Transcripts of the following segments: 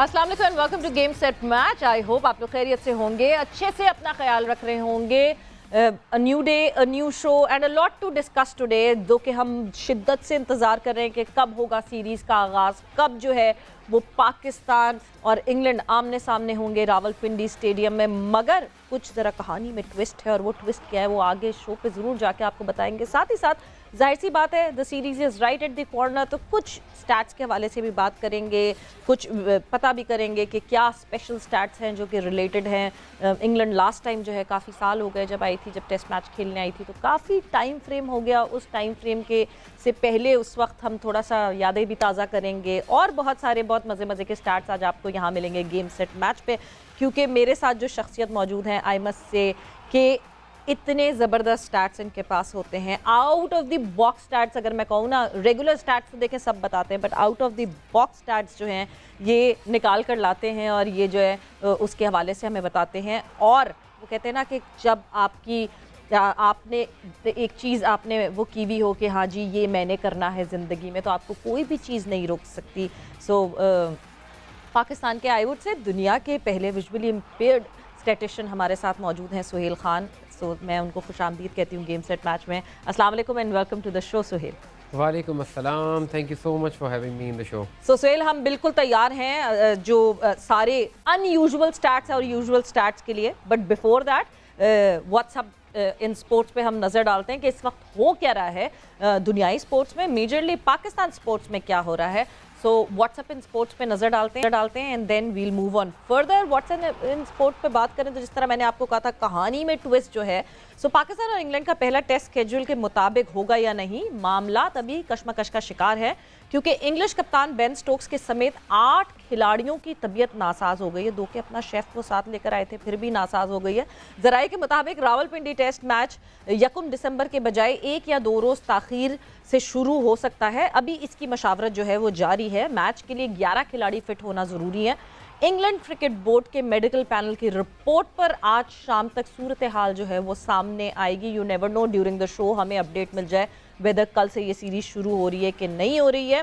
अस्सलाम वालेकुम and welcome to game set match. I hope आप लोग खैरियत से होंगे, अच्छे से अपना ख्याल रख रहे होंगे। A new day, a new show and a lot to discuss today. दो कि हम शिद्दत से इंतज़ार कर रहे हैं कि कब होगा सीरीज़ का आगाज़, कब जो है वो पाकिस्तान और इंग्लैंड आमने सामने होंगे रावलपिंडी स्टेडियम में। मगर कुछ ज़रा कहानी में ट्विस्ट है और वो ट्विस्ट क्या है वो आगे शो पे ज़रूर जाके आपको बताएंगे। साथ ही साथ जाहिर सी बात है the series is right at the corner, तो कुछ स्टैट्स के हवाले से भी बात करेंगे, कुछ पता भी करेंगे कि क्या स्पेशल स्टैट्स हैं जो कि रिलेटेड हैं। इंग्लैंड लास्ट टाइम जो है काफ़ी साल हो गए जब आई थी, जब टेस्ट मैच खेलने आई थी, तो काफ़ी टाइम फ्रेम हो गया। उस टाइम फ्रेम के से पहले उस वक्त हम थोड़ा सा यादें भी ताज़ा करेंगे और बहुत सारे बहुत मज़े के स्टैट्स आज आपको यहाँ मिलेंगे गेम सेट मैच पे। क्योंकि मेरे साथ जो शख्सियत मौजूद हैं, आई मस्ट से कि इतने ज़बरदस्त स्टैट्स इनके पास होते हैं। Out of the box stats अगर मैं कहूँ ना, रेगुलर स्टैट्स तो देखें सब बताते हैं, but out of the box stats जो हैं ये निकाल कर लाते हैं और ये जो है उसके हवाले से हमें बताते हैं। और वो कहते हैं ना कि जब आपने एक चीज़ आपने वो की हुई हो कि हाँ जी ये मैंने करना है ज़िंदगी में, तो आपको कोई भी चीज़ नहीं रोक सकती। सो पाकिस्तान के आई वुड से दुनिया के पहले विजुअली इम्पेयर्ड स्टैटिशियन हमारे साथ मौजूद हैं, सुहेल खान। सो मैं उनको खुशामदीद कहती हूँ गेम सेट मैच में। अस्सलाम वालेकुम and welcome to the show Suhail. वालेकुम अस्सलाम, thank you so much for having me in the show. So Suhail, हम बिल्कुल तैयार हैं जो सारे अनयूजुअल स्टैट्स और यूजुअल स्टैट्स के लिए। But before that what's up in sports पे हम नज़र डालते हैं कि इस वक्त हो क्या रहा है दुनियाई स्पोर्ट्स में, मेजरली पाकिस्तान स्पोर्ट्स में क्या हो रहा है। सो व्हाट्सअप इन स्पोर्ट्स पे नज़र डालते हैं and then we'll move on further. What's up in sports पे बात करें तो जिस तरह मैंने आपको कहा था कहानी में ट्विस्ट जो है, सो पाकिस्तान और इंग्लैंड का पहला टेस्ट स्केड्यूल के मुताबिक होगा या नहीं, मामला तभी कशमकश का शिकार है क्योंकि इंग्लिश कप्तान बेन स्टोक्स के समेत 8 खिलाड़ियों की तबीयत नासाज हो गई है। 2 के अपना शेफ वो साथ लेकर आए थे, फिर भी नासाज हो गई है। जराये के मुताबिक रावलपिंडी टेस्ट मैच 1 दिसंबर के बजाय 1 या 2 रोज़ ताखीर से शुरू हो सकता है। अभी इसकी मशावरत जो है वो जारी है। मैच के लिए 11 खिलाड़ी फिट होना ज़रूरी है। इंग्लैंड क्रिकेट बोर्ड के मेडिकल पैनल की रिपोर्ट पर आज शाम तक सूरत हाल जो है वो सामने आएगी। You never know, during the show हमें अपडेट मिल जाए वेदर कल से ये सीरीज शुरू हो रही है कि नहीं हो रही है।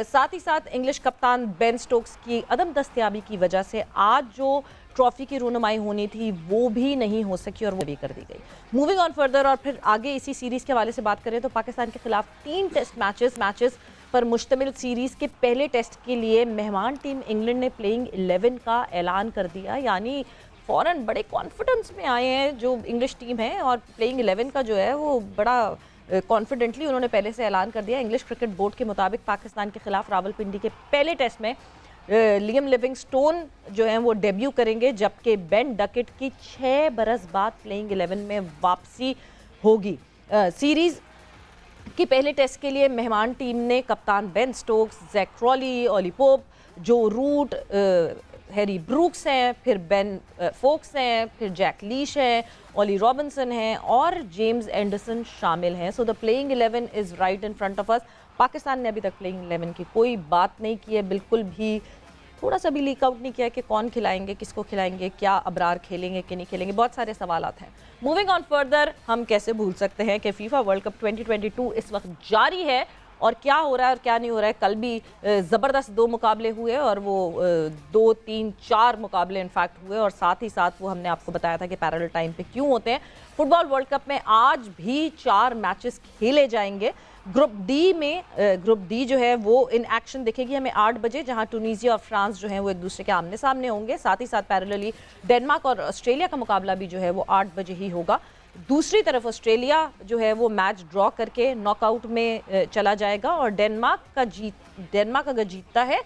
साथ ही साथ इंग्लिश कप्तान बेन स्टोक्स की अदम दस्तयाबी की वजह से आज जो ट्रॉफी की रूनुमाई होनी थी वो भी नहीं हो सकी और वो भी कर दी गई। मूविंग ऑन फर्दर और फिर आगे इसी सीरीज़ के हवाले से बात करें तो पाकिस्तान के खिलाफ 3 टेस्ट मैचेस पर मुश्तमिल सीरीज़ के पहले टेस्ट के लिए मेहमान टीम इंग्लैंड ने प्लेइंग 11 का ऐलान कर दिया। यानी फ़ौरन बड़े कॉन्फिडेंस में आए हैं जो इंग्लिश टीम है और प्लेइंग 11 का जो है वो बड़ा कॉन्फिडेंटली उन्होंने पहले से ऐलान कर दिया। इंग्लिश क्रिकेट बोर्ड के मुताबिक पाकिस्तान के खिलाफ रावलपिंडी के पहले टेस्ट में लियम लिविंगस्टोन जो हैं वो डेब्यू करेंगे, जबकि बेन डकेट की 6 बरस बाद प्लेइंग 11 में वापसी होगी। सीरीज़ की पहले टेस्ट के लिए मेहमान टीम ने कप्तान Ben Stokes, Jack Crawley, Ollie Pope, Joe Root, Harry Brooks हैं, फिर बेन फोक्स हैं, फिर जैक लीश हैं, ओली रॉबिन्सन हैं और जेम्स एंडरसन शामिल हैं। So the playing 11 is right in front of us. Pakistan ने अभी तक प्लेइंग 11 की कोई बात नहीं की है, बिल्कुल भी थोड़ा सा भी लीक आउट नहीं किया कि कौन खिलाएंगे, किसको खिलाएंगे, क्या अबरार खेलेंगे कि नहीं खेलेंगे, बहुत सारे सवालात हैं। मूविंग ऑन फर्दर, हम कैसे भूल सकते हैं कि फीफा वर्ल्ड कप 2022 इस वक्त जारी है और क्या हो रहा है और क्या नहीं हो रहा है। कल भी ज़बरदस्त 2 मुकाबले हुए और वो 2, 3, 4 मुकाबले इनफैक्ट हुए और साथ ही साथ वो हमने आपको बताया था कि पैरेलल टाइम पे क्यों होते हैं। फुटबॉल वर्ल्ड कप में आज भी 4 मैचेस खेले जाएंगे। ग्रुप डी जो है वो इन एक्शन दिखेगी हमें 8 बजे, जहां टूनीजिया और फ्रांस जो है वो एक दूसरे के आमने सामने होंगे। साथ ही साथ पैरेलली डेनमार्क और ऑस्ट्रेलिया का मुकाबला भी जो है वो 8 बजे ही होगा। दूसरी तरफ ऑस्ट्रेलिया जो है वो मैच ड्रॉ करके नॉकआउट में चला जाएगा और डेनमार्क अगर जीतता है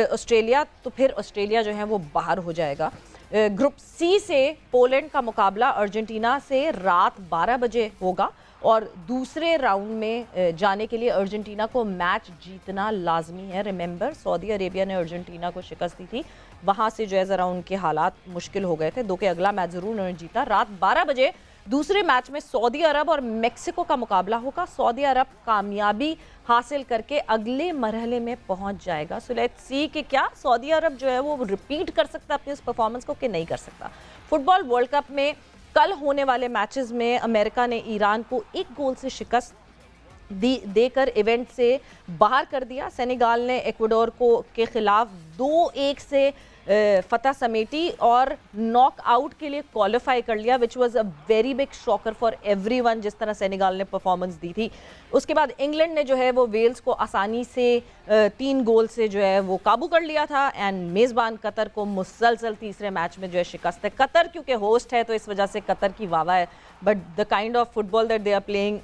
ऑस्ट्रेलिया तो फिर ऑस्ट्रेलिया जो है वो बाहर हो जाएगा। ग्रुप सी से पोलैंड का मुकाबला अर्जेंटीना से रात 12 बजे होगा और दूसरे राउंड में जाने के लिए अर्जेंटीना को मैच जीतना लाजमी है। रिमेंबर, सऊदी अरेबिया ने अर्जेंटीना को शिकस्त दी थी, वहाँ से जो है ज़रा उनके हालात मुश्किल हो गए थे। 2 के अगला मैच ज़रूर उन्होंने जीता। रात 12 बजे दूसरे मैच में सऊदी अरब और मेक्सिको का मुकाबला होगा। सऊदी अरब कामयाबी हासिल करके अगले मरहले में पहुंच जाएगा। सो लेट्स सी कि क्या सऊदी अरब जो है वो रिपीट कर सकता है अपनी उस परफॉर्मेंस को कि नहीं कर सकता। फुटबॉल वर्ल्ड कप में कल होने वाले मैचेस में अमेरिका ने ईरान को 1 गोल से शिकस्त देकर इवेंट से बाहर कर दिया। सेनेगाल ने इक्वाडोर को के खिलाफ 2-1 से फतह समेटी और नॉकआउट के लिए क्वालिफाई कर लिया, which was a very big shocker for everyone जिस तरह सेनेगाल ने परफॉर्मेंस दी थी। उसके बाद इंग्लैंड ने जो है वो वेल्स को आसानी से 3 गोल से जो है वो काबू कर लिया था एंड मेज़बान कतर को मुसलसल तीसरे मैच में जो है शिकस्त है। कतर क्योंकि होस्ट है तो इस वजह से कतर की वाह है, but the kind of football that they are playing,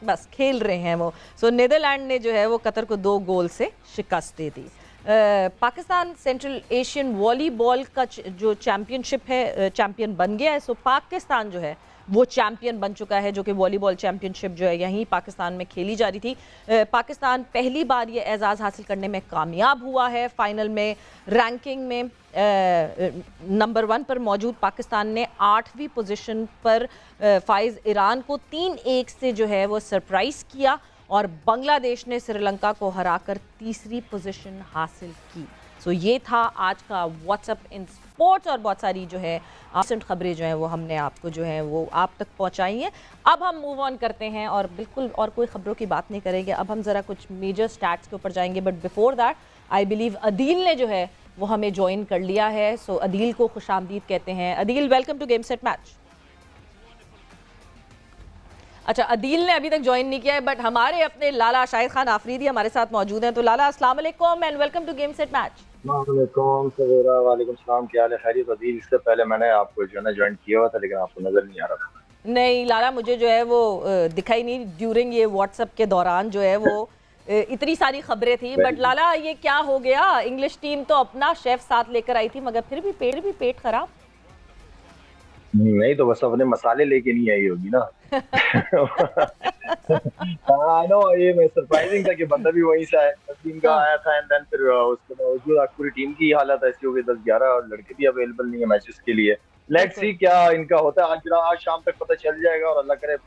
बस खेल रहे हैं वो। सो नीदरलैंड ने जो है वो कतर को 2 गोल से शिकस्त दे दी। पाकिस्तान सेंट्रल एशियन वॉलीबॉल का जो चैम्पियनशिप है चैम्पियन बन गया है। सो पाकिस्तान जो है वो चैम्पियन बन चुका है, जो कि वॉलीबॉल चैम्पियनशिप जो है यहीं पाकिस्तान में खेली जा रही थी। पाकिस्तान पहली बार ये एजाज़ हासिल करने में कामयाब हुआ है। फाइनल में रैंकिंग में नंबर 1 पर मौजूद पाकिस्तान ने 8वीं पोजीशन पर फाइज ईरान को 3-1 से जो है वो सरप्राइज़ किया और बांग्लादेश ने श्रीलंका को हराकर तीसरी पोजीशन हासिल की। सो ये था आज का व्हाट्सएप इन स्पोर्ट्स और बहुत सारी जो है आसंट खबरें जो हैं वो हमने आपको जो है वो आप तक पहुंचाई हैं। अब हम मूव ऑन करते हैं और बिल्कुल और कोई खबरों की बात नहीं करेंगे। अब हम ज़रा कुछ मेजर स्टैट्स के ऊपर जाएंगे, but before that I believe Adeel ने जो है वो हमें ज्वाइन कर लिया है। सो अदील को खुशामदीद कहते हैं। Adeel, welcome to game set match. अच्छा, अदील ने अभी तक ज्वाइन नहीं किया है, बट हमारे अपने लाला शाहिद खान आफरीदी हमारे साथ मौजूद हैं। तो लाला, अस्सलाम वालेकुम and welcome to game set match. वालेकुम सलाम, क्या हाल है? खैरियत? अदील, इससे पहले मैंने आपको जो है ना ज्वाइन किया हुआ था, लेकिन आपको नजर नहीं आ रहा था। नहीं लाला, मुझे जो है वो दिखाई नहीं ड्यूरिंग ये व्हाट्सएप के दौरान जो है वो इतनी सारी खबरें थी। बट लाला, ये क्या हो गया? इंग्लिश टीम तो अपना शेफ साथ लेकर आई थी, मगर फिर भी पेट खराब। नहीं तो बस अपने मसाले लेके नहीं आई होगी ना। हाँ नो, ये मैं सरप्राइजिंग था कि बंदा भी वहीं से आया, टीम का आया था। एंड देन फिर उसके बावजूद पूरी टीम की हालत ऐसी हो गई, 10-11 लड़के भी अवेलेबल नहीं है मैचेस के लिए। लेट्स सी क्या इनका होता है। आज शाम तक पता चल जाएगा और अल्लाह करे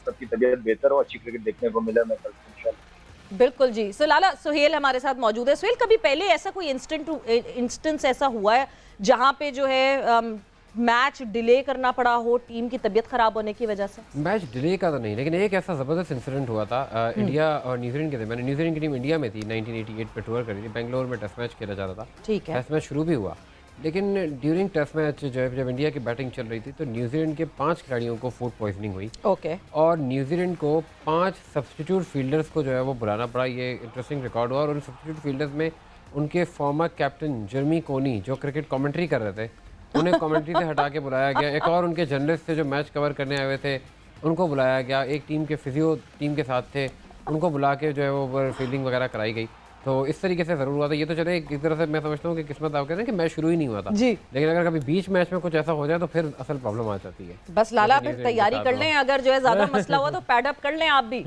सबकी तबीयत बेहतर हो, अच्छी क्रिकेट देखने को मिले। मैं कल इंशाल्लाह। बिल्कुल जी। सो लाला, सुहेल हमारे साथ मौजूद है। सुहेल, कभी पहले ऐसा कोई इंस्टेंस ऐसा हुआ है जहाँ पे जो है मैच डिले करना पड़ा हो टीम की तबीयत खराब होने की वजह से? मैच डिले का तो नहीं, लेकिन एक ऐसा ज़बरदस्त इंसिडेंट हुआ था इंडिया और न्यूजीलैंड के दरमियान। न्यूजीलैंड की टीम इंडिया में थी, 1988 पे टूर कर रही थी। बेंगलोर में टेस्ट मैच खेला जा रहा था। ठीक है। टेस्ट मैच शुरू भी हुआ, लेकिन ड्यूरिंग टेस्ट मैच जब इंडिया की बैटिंग चल रही थी तो न्यूजीलैंड के 5 खिलाड़ियों को फूड पॉइजनिंग हुई। ओके। और न्यूजीलैंड को 5 सब्स्टिट्यूट फील्डर्स को जो है वो बुलाना पड़ा। ये इंटरेस्टिंग रिकॉर्ड हुआ। और उन सब्स्टिट्यूट फील्डर्स में उनके फॉर्मर कैप्टन जर्मी कोनी, जो क्रिकेट कमेंट्री कर रहे थे, उन्हें कमेंट्री से हटा के बुलाया गया। एक और उनके जर्नलिस्ट थे जो मैच कवर करने आए हुए थे, उनको बुलाया गया। एक टीम के फिजियो टीम के साथ थे, उनको बुला के जो है वो फील्डिंग वगैरह कराई गई। तो इस तरीके से ज़रूर हुआ था। ये तो चले एक तरह से मैं समझता हूँ कि किस्मत आप कहते हैं कि मैच शुरू ही नहीं हुआ था जी, लेकिन अगर कभी बीच मैच में कुछ ऐसा हो जाए तो फिर असल प्रॉब्लम आ जाती है। बस लाला, फिर तैयारी कर लें, अगर जो है ज़्यादा मसला हुआ तो पैड अप कर लें आप भी।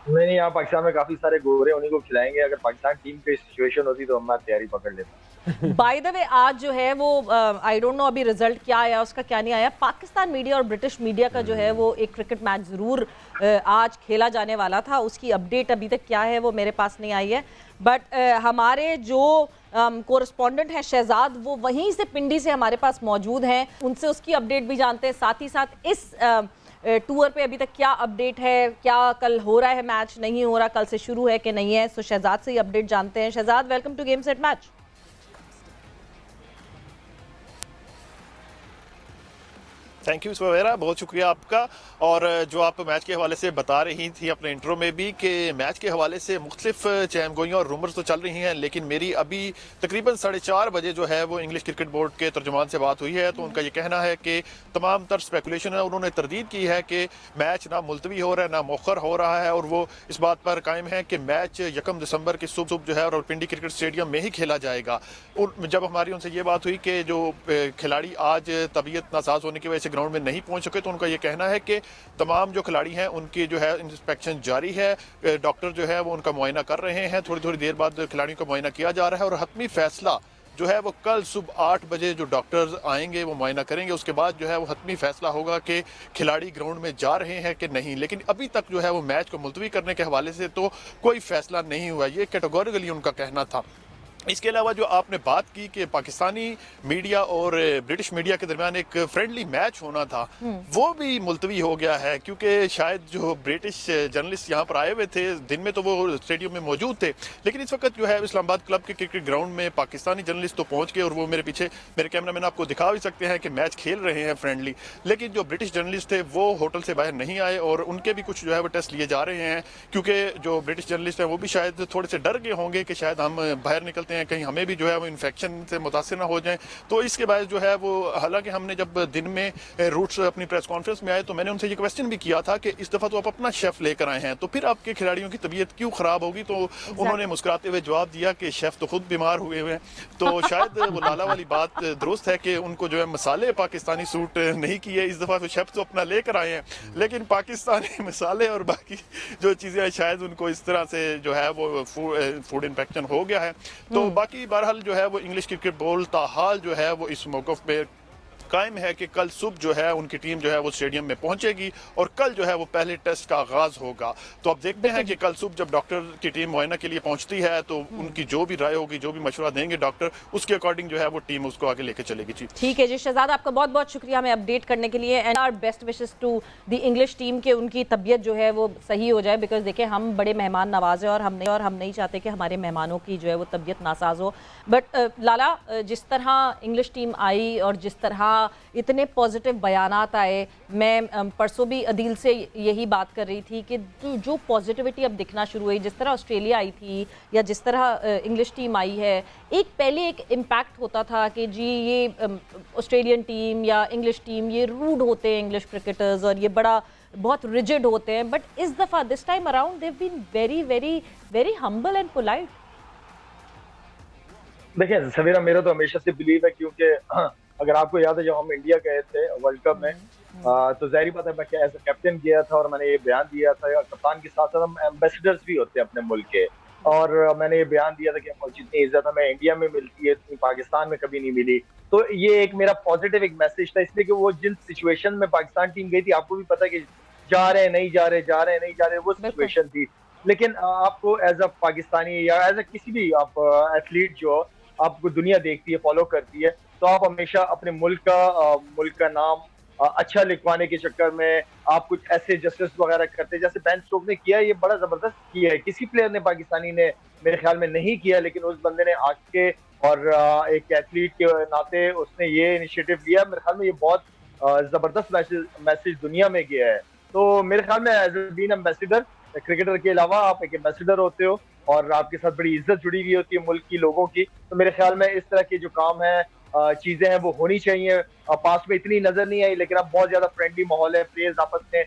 नहीं, यहाँ पाकिस्तान में काफी सारे गोरे, उन्हीं को खिलाएंगे। अगर पाकिस्तान टीम की सिचुएशन होती तो मैं तैयारी पकड़ लेता। बाय द वे, आज जो है वो आई डोंट नो अभी रिजल्ट क्या आया उसका, क्या नहीं आया। पाकिस्तान मीडिया और ब्रिटिश मीडिया का जो है वो एक क्रिकेट मैच ज़रूर आज खेला जाने वाला था। उसकी अपडेट अभी तक क्या है वो मेरे पास नहीं आई है। बट हमारे जो कोरस्पॉन्डेंट हैं शहजाद, वो वहीं से पिंडी से हमारे पास मौजूद हैं, उनसे उसकी अपडेट भी जानते हैं। साथ ही साथ इस टूर पे अभी तक क्या अपडेट है, क्या कल हो रहा है मैच, नहीं हो रहा, कल से शुरू है कि नहीं है। सो शहजाद से ही अपडेट जानते हैं। Shahzad, welcome to game set match. Thank you Savera, बहुत शुक्रिया आपका। और जो आप मैच के हवाले से बता रही थी अपने इंट्रो में भी कि मैच के हवाले से मुख्तलिफ चहमगोइयाँ और रूमर्स तो चल रही हैं, लेकिन मेरी अभी तकरीबन 4:30 बजे जो है वो इंग्लिश क्रिकेट बोर्ड के तर्जुमान से बात हुई है। तो उनका ये कहना है कि तमाम तर स्पेकुलेशन है। उन्होंने तरदीद की है कि मैच ना मुलतवी हो रहा है ना मौखर हो रहा है, और वो इस बात पर कायम है कि मैच 1 दिसंबर की सुबह जो है रावलपिंडी क्रिकेट स्टेडियम में ही खेला जाएगा। जब हमारी उनसे ये बात हुई कि जो खिलाड़ी आज तबीयत नासाज होने की वजह से ग्राउंड में नहीं पहुंच सके, तो उनका ये कहना है कि तमाम जो खिलाड़ी हैं उनकी जो है इंस्पेक्शन जारी है। डॉक्टर जो है वो उनका मुआयना कर रहे हैं। थोड़ी देर बाद खिलाड़ियों का मुआयना किया जा रहा है और हतमी फैसला जो है वो कल सुबह 8 बजे जो डॉक्टर्स आएंगे वो मुआयना करेंगे। उसके बाद जो है वो हतमी फैसला होगा कि खिलाड़ी ग्राउंड में जा रहे हैं कि नहीं। लेकिन अभी तक जो है वो मैच को मुलतवी करने के हवाले से तो कोई फैसला नहीं हुआ, ये कैटेगोरिकली उनका कहना था। इसके अलावा जो आपने बात की कि पाकिस्तानी मीडिया और ब्रिटिश मीडिया के दरमियान एक फ्रेंडली मैच होना था, वो भी मुलतवी हो गया है, क्योंकि शायद जो ब्रिटिश जर्नलिस्ट यहाँ पर आए हुए थे, दिन में तो वो स्टेडियम में मौजूद थे, लेकिन इस वक्त जो है इस्लामाबाद क्लब के क्रिकेट ग्राउंड में पाकिस्तानी जर्नलिस्ट तो पहुँच गए और वो मेरे पीछे मेरे कैमरामैन आपको दिखा भी सकते हैं कि मैच खेल रहे हैं फ्रेंडली। लेकिन जो ब्रिटिश जर्नलिस्ट थे वो होटल से बाहर नहीं आए और उनके भी कुछ जो है वो टेस्ट लिए जा रहे हैं, क्योंकि जो ब्रिटिश जर्नलिस्ट हैं वो भी शायद थोड़े से डर गए होंगे कि शायद हम बाहर निकलते हैं कहीं हमें भी जो है वो इन्फेक्शन से मुतासर ना हो जाए। तो इसके बाद जो है वो, हालांकि हमने जब दिन में रूट्स अपनी प्रेस कॉन्फ्रेंस में आए तो मैंने उनसे ये क्वेश्चन भी किया था कि इस दफ़ा तो आप अपना शेफ लेकर आए हैं, तो फिर आपके खिलाड़ियों की तबीयत क्यों ख़राब होगी? तो उन्होंने मुस्कुराते हुए जवाब दिया कि शेफ तो खुद बीमार हुए हुए हैं। तो शायद वो लाला वाली बात दुरुस्त है कि उनको जो है मसाले पाकिस्तानी सूट नहीं किए, इस दफ़ा तो शेफ तो अपना लेकर आए हैं, लेकिन पाकिस्तानी मसाले और बाकी जो चीज़ें शायद उनको इस तरह से जो है वो फूड इन्फेक्शन हो गया है। तो बाकी बहरहाल जो है वो इंग्लिश क्रिकेट बोर्ड ताहाल जो है वो इस मौक़िफ़ पे कायम है कि कल सुबह जो है उनकी टीम जो है वो स्टेडियम में पहुंचेगी और कल जो है वो पहले टेस्ट का आगाज होगा। तो अब देखते हैं कि कल सुबह जब डॉक्टर की टीम मुआयना के लिए पहुंचती है तो उनकी जो भी राय होगी, जो भी मशवरा देंगे डॉक्टर, उसके अकॉर्डिंग जो है वो टीम उसको आगे लेके चलेगी। जी ठीक है जी शहजाद, आपका बहुत बहुत शुक्रिया हमें अपडेट करने के लिए, and our best wishes to the English team के उनकी तबीयत जो है वो सही हो जाए, बिकॉज देखिए हम बड़े मेहमान नवाज हैं और हम नहीं चाहते कि हमारे मेहमानों की जो है वो तबीयत नासाज हो। बट लाला, जिस तरह इंग्लिश टीम आई और जिस तरह इतने पॉजिटिव बयानात आए, मैं परसों भी अदील से यही बात कर रही थी कि जो पॉजिटिविटी अब दिखना शुरू हुई, जिस तरह ऑस्ट्रेलिया आई थी या जिस तरह इंग्लिश टीम आई है, एक पहले एक इम्पैक्ट होता था कि जी ये ऑस्ट्रेलियन टीम या इंग्लिश टीम ये रूड होते हैं इंग्लिश क्रिकेटर्स और ये बहुत रिजिड होते हैं, बट इस दफ़ा this time around they been very very very humble and polite. देखिए सवेरा, मेरा तो हमेशा से बिलीव है, क्योंकि अगर आपको याद है जब हम इंडिया गए थे वर्ल्ड कप में, तो जाहिर बात है मैं एज ए कैप्टन गया था और मैंने ये बयान दिया था, कप्तान के साथ साथ हम एम्बेसडर्स भी होते हैं अपने मुल्क के, और मैंने ये बयान दिया था कि जितनी इज्जत हमें इंडिया में मिलती है उतनी पाकिस्तान में कभी नहीं मिली। तो ये एक मेरा पॉजिटिव एक मैसेज था, इसलिए कि वो जिन सिचुएशन में पाकिस्तान टीम गई थी, आपको भी पता है कि जा रहे नहीं जा रहे, जा रहे नहीं जा रहे, वो सिचुएशन थी। लेकिन आपको एज अ पाकिस्तानी या एज अ किसी भी आप एथलीट जो आपको दुनिया देखती है, फॉलो करती है, तो आप हमेशा अपने मुल्क का नाम अच्छा लिखवाने के चक्कर में आप कुछ ऐसे जस्टिस वगैरह करते हैं, जैसे बेन स्टोक्स ने किया, ये बड़ा जबरदस्त किया है। किसी प्लेयर ने पाकिस्तानी ने मेरे ख्याल में नहीं किया, लेकिन उस बंदे ने आके और एक एथलीट के नाते उसने ये इनिशिएटिव लिया। मेरे ख्याल में ये बहुत जबरदस्त मैसेज दुनिया में गया है। तो मेरे ख्याल में as a been ambassador, cricketer के अलावा आप एक एम्बेसडर होते हो और आपके साथ बड़ी इज्जत जुड़ी हुई होती है मुल्क की लोगों की, तो मेरे ख्याल में इस तरह के जो काम है, चीजें हैं, वो होनी चाहिए। पास में इतनी नजर नहीं आई, लेकिन अब बहुत ज्यादा फ्रेंडली माहौल है, प्लेयर्स आपस में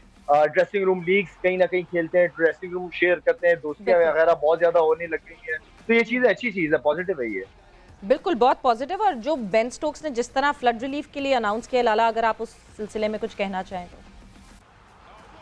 ड्रेसिंग रूम लीग्स कहीं ना कहीं खेलते हैं, ड्रेसिंग रूम शेयर करते हैं, दोस्तियां वगैरह बहुत ज्यादा होने लग गई हैं। तो ये चीज अच्छी चीज है, पॉजिटिव है ये। बिल्कुल बहुत पॉजिटिव। और जो बेन स्टोक्स ने जिस तरह फ्लड रिलीफ के लिए अनाउंस किया, लाला अगर आप उस सिलसिले में कुछ कहना चाहें तो।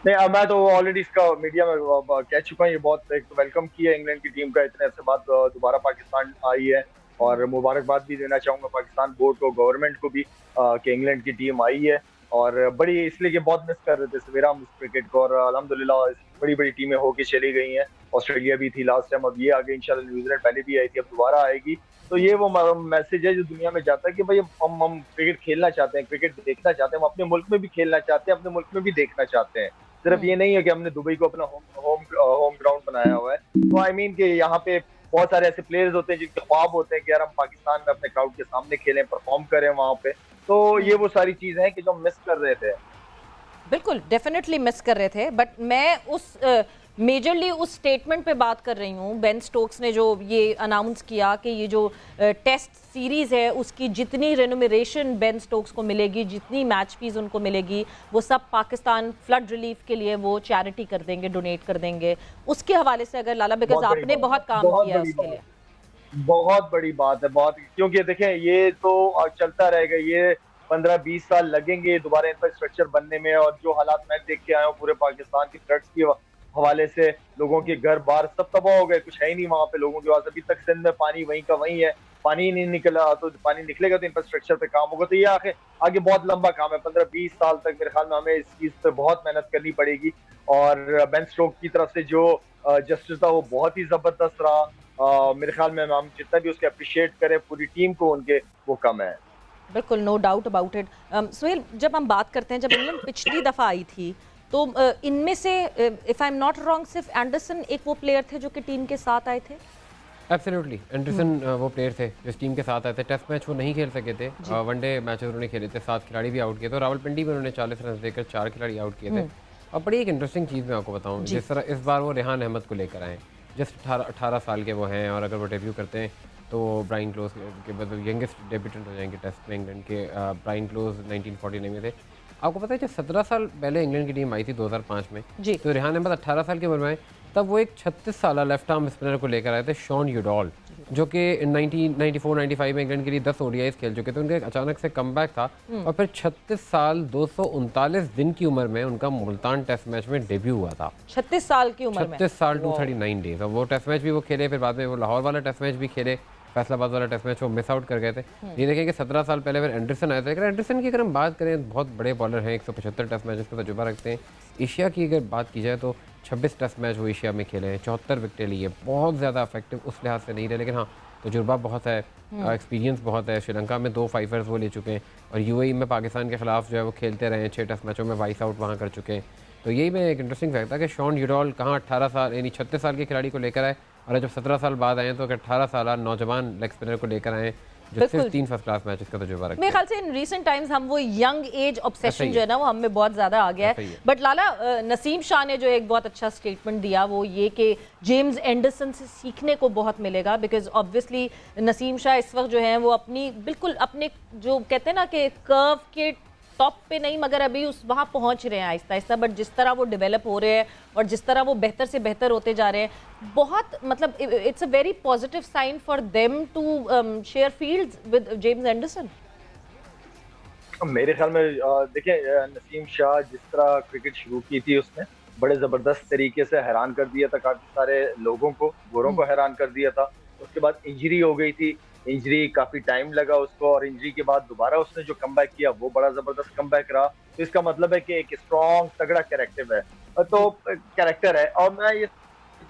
नहीं, मैं तो ऑलरेडी इसका मीडिया में कह चुका हूँ, ये बहुत एक वेलकम किया इंग्लैंड की टीम का, इतने अरसे बाद दोबारा पाकिस्तान आई है, और मुबारकबाद भी देना चाहूंगा पाकिस्तान बोर्ड को, गवर्नमेंट को भी कि इंग्लैंड की टीम आई है, और बड़ी इसलिए कि बहुत मिस कर रहे थे सवेरा हम इस क्रिकेट को, और अल्हम्दुलिल्लाह बड़ी बड़ी टीमें होके चली गई हैं। ऑस्ट्रेलिया भी थी लास्ट टाइम, अब ये आ गई, इंशाल्लाह न्यूजीलैंड पहले भी आई थी, अब दोबारा आएगी। तो ये वो मैसेज है जो दुनिया में जाता है कि भाई हम क्रिकेट खेलना चाहते हैं, क्रिकेट देखना चाहते हैं, हम अपने मुल्क में भी खेलना चाहते हैं, अपने मुल्क में भी देखना चाहते हैं। सिर्फ ये नहीं है कि हमने दुबई को अपना होम ग्राउंड बनाया हुआ है। तो आई मीन कि यहाँ पे बहुत सारे ऐसे प्लेयर्स होते हैं जिनके ख्वाब होते हैं कि यार हम पाकिस्तान में अपने क्राउड के सामने खेलें, परफॉर्म करें वहाँ पे। तो ये वो सारी चीजें हैं कि जो हम मिस कर रहे थे। बिल्कुल डेफिनेटली मिस कर रहे थे, बट मैं उस मेजरली उस स्टेटमेंट पे बात कर रही हूँ। बेन स्टोक्स ने जो ये अनाउंस किया कि ये जो टेस्ट सीरीज़ है उसकी जितनी रेनुमरेशन बेन स्टोक्स को मिलेगी, जितनी मैच फीस उनको मिलेगी, वो सब पाकिस्तान फ्लड रिलीफ के लिए वो चैरिटी कर देंगे, डोनेट कर देंगे। उसके हवाले से अगर लाला, बिकॉज आपने बहुत काम किया है उसके लिए। बहुत बड़ी बात है, बहुत, क्योंकि देखें ये तो चलता रहेगा, ये 15-20 साल लगेंगे दोबारा इंफ्रास्ट्रक्चर बनने में, और जो हालात मैं देख के आया हूँ पूरे पाकिस्तान की फ्लड्स के हवाले से, लोगों के घर बार सब तबाह हो गए, कुछ है ही नहीं वहाँ पे लोगों के पास। अभी तक सिंध में पानी वहीं का वहीं है, पानी ही नहीं निकला, तो पानी निकलेगा तो इंफ्रास्ट्रक्चर पे काम होगा। तो ये आगे बहुत लंबा काम है, 15-20 साल तक मेरे ख्याल में हमें इस चीज पे बहुत मेहनत करनी पड़ेगी। और बेन स्टोक्स की तरफ से जो जस्टिस था वो बहुत ही जबरदस्त रहा, मेरे ख्याल में हम जितना भी उसके अप्रिशिएट करें पूरी टीम को उनके, वो कम है। बिल्कुल, no doubt about it. Suhail, जब हम बात करते हैं, जब इंग्लैंड पिछली दफ़ा आई थी तो इनमें से if I am not wrong सिर्फ एंडरसन एक वो प्लेयर थे जो कि टीम के साथ आए थे। एब्सोल्युटली एंडरसन वो प्लेयर थे जो टीम के साथ आए थे। टेस्ट मैच वो नहीं खेल सके थे, वनडे मैचेस उन्होंने खेले थे, 7 खिलाड़ी भी आउट किए थे और रावलपिंडी में उन्होंने 40 रन देकर 4 खिलाड़ी आउट किए थे। और बड़ी एक इंटरेस्टिंग चीज़ मैं आपको बताऊँ, जिस तरह इस बार वो रेहान अहमद को लेकर आए, जस्ट 18 साल के वो हैं और अगर वो डेब्यू करते हैं तो ब्राइन क्लोज के मतलब यंगेस्ट डेब्यूटेंट हो जाएंगे टेस्ट में इंग्लैंड के। ब्राइन क्लोज 1949 में थे। आपको पता है जब 17 साल पहले इंग्लैंड की टीम आई थी 2005 में, तो रेहान अहमद 18 साल की उम्र में आए, तब वो एक 36 साल लेफ्ट आर्म स्पिनर को लेकर आए थे, शॉन यूडॉल, जो कि 1994-95 में इंग्लैंड के लिए 10 ओडीआईज खेल चुके थे। उनका एक अचानक से कमबैक था और फिर 36 साल 239 दिन की उम्र में उनका मुल्तान टेस्ट मैच में डेब्यू हुआ था। 36 साल की उम्र में, 36 साल 239 डेज। और वो टेस्ट मैच भी वो खेले, फिर बाद में वो लाहौर वाला टेस्ट मैच भी खेले, फैसलाबाद वाला टेस्ट मैच वो मिस आउट कर गए थे। ये देखें कि 17 साल पहले फिर एंडरसन आए थे। अगर एंडरसन की अगर हम बात करें, बहुत बड़े बॉलर हैं, 175 टेस्ट मैचेस का तजुर्बा रखते हैं। एशिया की अगर बात की जाए तो 26 टेस्ट मैच वो एशिया में खेले हैं, 74 विकेटें लिए, बहुत ज़्यादा इफेक्टिव उस लिहाज से नहीं रहे, लेकिन हाँ तजुर्बा बहुत है, एक्सपीरियंस बहुत है। श्रीलंका में 2 फाइफर्स वो ले चुके हैं और यूएई में पाकिस्तान के खिलाफ जो है वो खेलते रहे हैं, 6 टेस्ट मैचों में वाइस आउट वहाँ कर चुके हैं। तो यही में एक इंटरेस्टिंग फैक्ट था कि शॉन यूडॉल कहाँ 18 साल यानी 36 साल के खिलाड़ी को लेकर आए और जब 17 साल बाद आए तो अगर 18 साल नौजवान लेग स्पिनर को लेकर आए जो सिर्फ 3 फर्स्ट क्लास मैचेस का तजुर्बा रखते हैं। मेरे ख्याल से इन रीसेंट टाइम्स हम वो यंग एज ऑब्सेशन जो है ना वो हमें बहुत ज़्यादा आ गया है। बट लाला, नसीम शाह ने जो एक बहुत अच्छा स्टेटमेंट दिया वो ये कि जेम्स एंडरसन से सीखने को बहुत मिलेगा, बिकॉज ऑब्वियसली नसीम शाह इस वक्त जो है वो अपनी बिल्कुल अपने जो कहते हैं ना कि कर्व के टॉप पे नहीं मगर अभी उस वहाँ पहुँच रहे हैं आहिस्ता आहिस्ता। बट जिस तरह वो डेवलप हो रहे हैं और जिस तरह वो बेहतर से बेहतर होते जा रहे हैं, बहुत मतलब it's a very positive sign for them to share fields with James Anderson. मेरे ख्याल में देखिए नसीम शाह जिस तरह क्रिकेट शुरू की थी उसने बड़े ज़बरदस्त तरीके से हैरान कर दिया था काफ़ी सारे लोगों को, गोरों को हैरान कर दिया था। उसके बाद इंजरी हो गई थी, इंजरी काफ़ी टाइम लगा उसको और इंजरी के बाद दोबारा उसने जो कमबैक किया वो बड़ा ज़बरदस्त कमबैक रहा। तो इसका मतलब है कि एक स्ट्रॉन्ग तगड़ा कैरेक्टर है, तो कैरेक्टर है। और मैं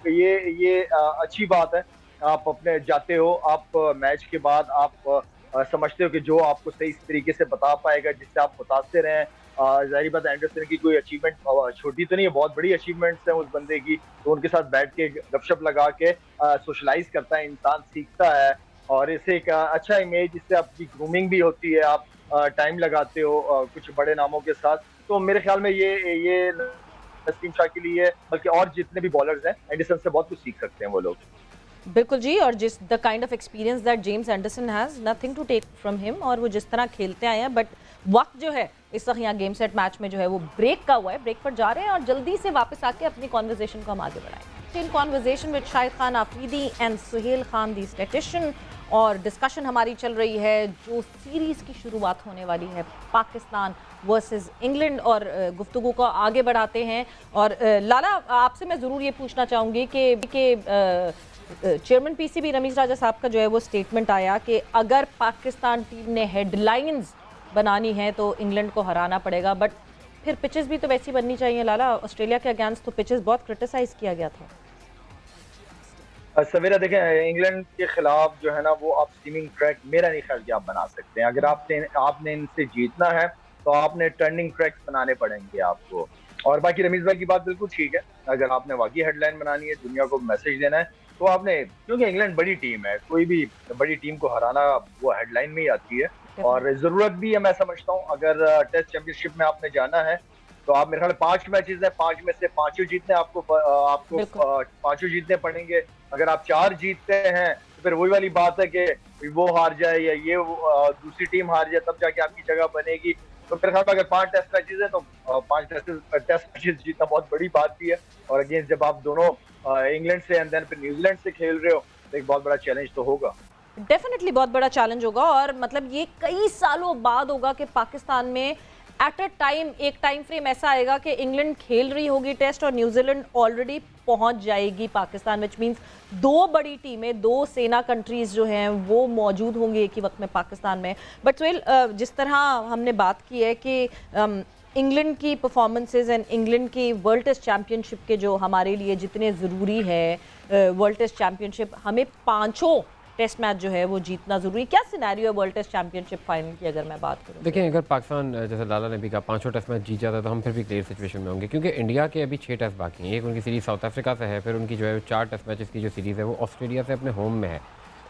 ये अच्छी बात है। आप अपने जाते हो, आप मैच के बाद आप समझते हो कि जो आपको सही तरीके से बता पाएगा, जिससे आप मुतासिर हैं। जाहिर बात एंडरसन की कोई अचीवमेंट छोटी तो नहीं है, बहुत बड़ी अचीवमेंट्स हैं उस बंदे की। तो उनके साथ बैठ के गपशप लगा के सोशलाइज करता है इंसान, सीखता है और इससे एक अच्छा इमेज, इससे आपकी ग्रूमिंग भी होती है। आप टाइम लगाते हो कुछ बड़े नामों के साथ। तो मेरे ख्याल में ये नसीम शाह के लिए बल्कि और जितने भी बॉलर्स हैं एंडरसन से बहुत कुछ सीख सकते हैं वो लोग। बिल्कुल जी, और जिस the kind of experience that James Anderson has, nothing to take from him. और वो जिस तरह खेलते आए हैं, बट वक्त जो है इस वक्त यहाँ गेम सेट मैच में जो है वो ब्रेक का हुआ है, ब्रेक पर जा रहे हैं और जल्दी से वापस आके अपनी कॉन्वर्जेशन को हम आगे बढ़ाएं। In conversation with Shahid Khan Afridi and Suhail Khan the statistician, और डिस्कशन हमारी चल रही है जो सीरीज़ की शुरुआत होने वाली है पाकिस्तान वर्सेस इंग्लैंड। और गुफ्तगू को आगे बढ़ाते हैं। और लाला, आपसे मैं ज़रूर ये पूछना चाहूँगी कि चेयरमैन पीसीबी रमीज़ राजा साहब का जो है वो स्टेटमेंट आया कि अगर पाकिस्तान टीम ने हेडलाइंस बनानी है तो इंग्लैंड को हराना पड़ेगा। बट फिर पिचेस भी तो वैसी बननी चाहिए लाला। ऑस्ट्रेलिया के अगेंस्ट तो पिचेस बहुत क्रिटिसाइज किया गया था। सवेरा देखें, इंग्लैंड के खिलाफ जो है ना वो आप स्टीमिंग ट्रैक मेरा नहीं ख्याल कि आप बना सकते हैं। अगर आपने इनसे जीतना है तो आपने टर्निंग ट्रैक्स बनाने पड़ेंगे आपको। और बाकी रमीज भाई की बात बिल्कुल ठीक है, अगर आपने वाकई हेडलाइन बनानी है, दुनिया को मैसेज देना है, तो आपने, क्योंकि इंग्लैंड बड़ी टीम है, कोई भी बड़ी टीम को हराना वो हेडलाइन में ही आती है और ज़रूरत भी है। मैं समझता हूँ अगर टेस्ट चैंपियनशिप में आपने जाना है तो आप मेरे ख्याल 5 मैचेस है, 5 में से 5 जीतने आपको 5 जीतने पड़ेंगे। अगर आप 4 जीतते हैं तो फिर वही वाली बात है कि वो हार जाए या ये दूसरी टीम हार जाए, तब जाके आपकी जगह बनेगी। तो मेरे ख्याल में अगर 5 टेस्ट मैचेस है तो 5 टेस्ट मैचेस जीतना बहुत बड़ी बात भी है। और अगेंस्ट जब आप दोनों इंग्लैंड से एंड देन फिर न्यूजीलैंड से खेल रहे हो तो एक बहुत बड़ा चैलेंज तो होगा। डेफिनेटली बहुत बड़ा चैलेंज होगा। और मतलब ये कई सालों बाद होगा कि पाकिस्तान में एट अ टाइम एक टाइम फ्रेम ऐसा आएगा कि इंग्लैंड खेल रही होगी टेस्ट और न्यूजीलैंड ऑलरेडी पहुंच जाएगी पाकिस्तान, विच मींस 2 बड़ी टीमें, 2 सेना कंट्रीज जो हैं वो मौजूद होंगी एक ही वक्त में पाकिस्तान में। बट सुहेल, जिस तरह हमने बात की है कि इंग्लैंड की परफॉर्मेंसेज एंड इंग्लैंड की वर्ल्ड टेस्ट चैंपियनशिप के जो हमारे लिए जितने ज़रूरी है वर्ल्ड टेस्ट चैंपियनशिप, हमें पांचों टेस्ट मैच जो है वो जीतना ज़रूरी। क्या सिनेरियो है वर्ल्ड टेस्ट चैंपियनशिप फाइनल की अगर मैं बात करूँ? देखिए, अगर पाकिस्तान जैसे लाला ने भी कहा 5 टेस्ट मैच जीत जाता है तो हम फिर भी क्लियर सिचुएशन में होंगे, क्योंकि इंडिया के अभी 6 टेस्ट बाकी हैं। एक उनकी सीरीज़ साउथ अफ्रीका से है, फिर उनकी जो है 4 टेस्ट मैचेस की जो सीरीज़ है वो ऑस्ट्रेलिया से अपने होम में है।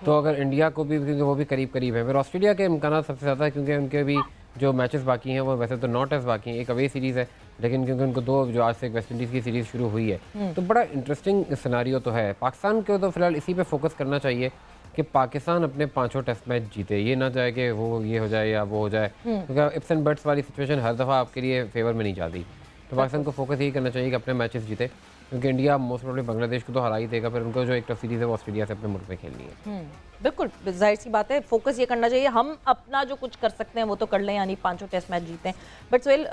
तो अगर इंडिया को भी, क्योंकि वो भी करीब करीब है, फिर ऑस्ट्रेलिया के इम्कान सबसे ज़्यादा है, क्योंकि उनके भी जो मैचेस बाकी हैं वो वैसे तो 9 टेस्ट बाकी हैं, एक अवे सीरीज़ है, लेकिन क्योंकि उनको 2 जो आज से एक वेस्ट इंडीज़ की सीरीज़ शुरू हुई है, तो बड़ा इंटरेस्टिंग सिनारियो तो है। पाकिस्तान को तो फिलहाल इसी पे फोकस करना चाहिए कि पाकिस्तान अपने 5 टेस्ट मैच जीते, ये ना चाहे कि वो ये हो जाए या वो हो जाए, क्योंकि इप्स एंड बट्स वाली सिचुएशन हर दफ़ा आपके लिए फेवर में नहीं जाती। तो पाकिस्तान को फोकस यही करना चाहिए कि अपने मैचेस जीते, क्योंकि इंडिया मोस्ट प्रोबेबली बांग्लादेश को तो हरा ही देगा, फिर उनको जो एक टफ सीरीज़ है वो ऑस्ट्रेलिया से अपने मुल्क में खेलनी है। बिल्कुल, जाहिर सी बात है, फोकस ये करना चाहिए, हम अपना जो कुछ कर सकते हैं वो तो कर लें, यानी 5 टेस्ट मैच जीते हैं। But Sohail,